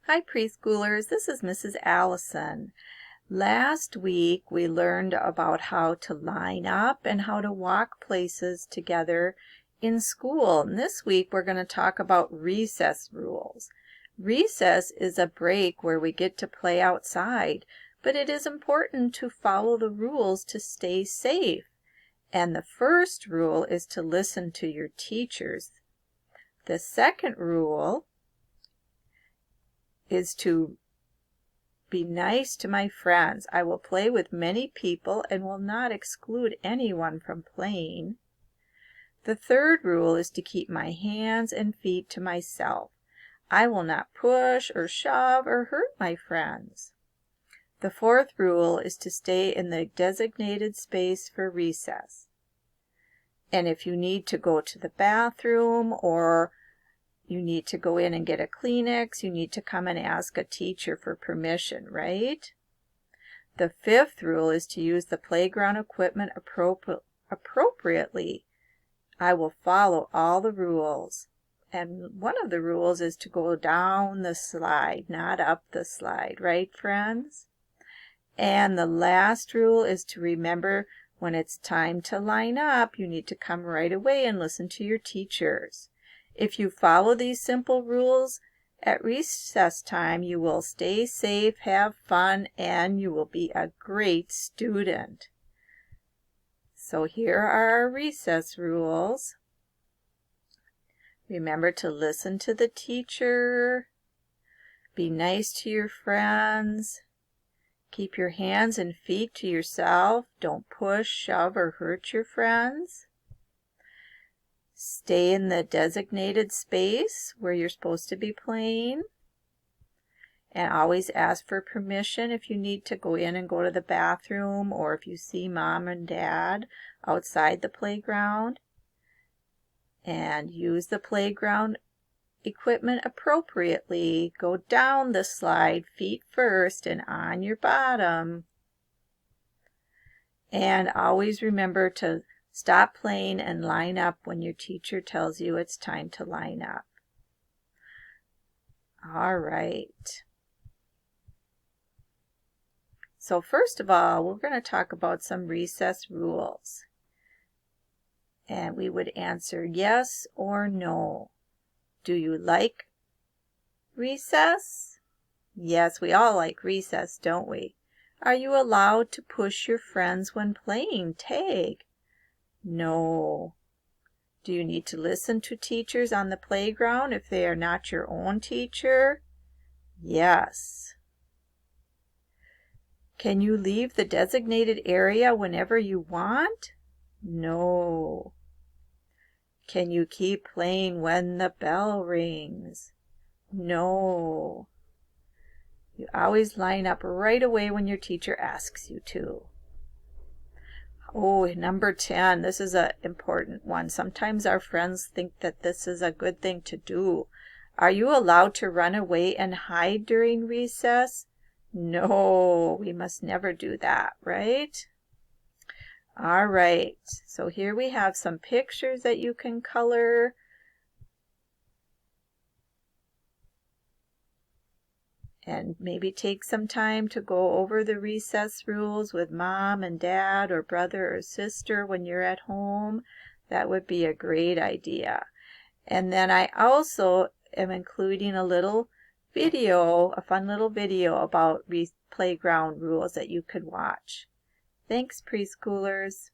Hi preschoolers, this is Mrs. Allison. Last week we learned about how to line up and how to walk places together in school. And this week we're going to talk about recess rules. Recess is a break where we get to play outside, but it is important to follow the rules to stay safe. And the first rule is to listen to your teachers. The second rule is to be nice to my friends. I will play with many people and will not exclude anyone from playing. The third rule is to keep my hands and feet to myself. I will not push or shove or hurt my friends. The fourth rule is to stay in the designated space for recess. And if you need to go to the bathroom or you need to go in and get a Kleenex, you need to come and ask a teacher for permission, right? The fifth rule is to use the playground equipment appropriately. I will follow all the rules. And one of the rules is to go down the slide, not up the slide, right, friends? And the last rule is to remember when it's time to line up, you need to come right away and listen to your teachers. If you follow these simple rules at recess time, you will stay safe, have fun, and you will be a great student. So here are our recess rules. Remember to listen to the teacher. Be nice to your friends. Keep your hands and feet to yourself. Don't push, shove, or hurt your friends. Stay in the designated space where you're supposed to be playing. And always ask for permission if you need to go in and go to the bathroom or if you see mom and dad outside the playground. And use the playground equipment appropriately. Go down the slide, feet first and on your bottom. And always remember to stop playing and line up when your teacher tells you it's time to line up. All right. So first of all, we're going to talk about some recess rules. And we would answer yes or no. Do you like recess? Yes, we all like recess, don't we? Are you allowed to push your friends when playing tag? No. Do you need to listen to teachers on the playground if they are not your own teacher? Yes. Can you leave the designated area whenever you want? No. Can you keep playing when the bell rings? No. You always line up right away when your teacher asks you to. Oh, number 10, this is an important one. Sometimes our friends think that this is a good thing to do. Are you allowed to run away and hide during recess? No, we must never do that, right? All right, so here we have some pictures that you can color. And maybe take some time to go over the recess rules with mom and dad or brother or sister when you're at home. That would be a great idea. And then I also am including a little video, a fun little video about playground rules that you could watch. Thanks, preschoolers.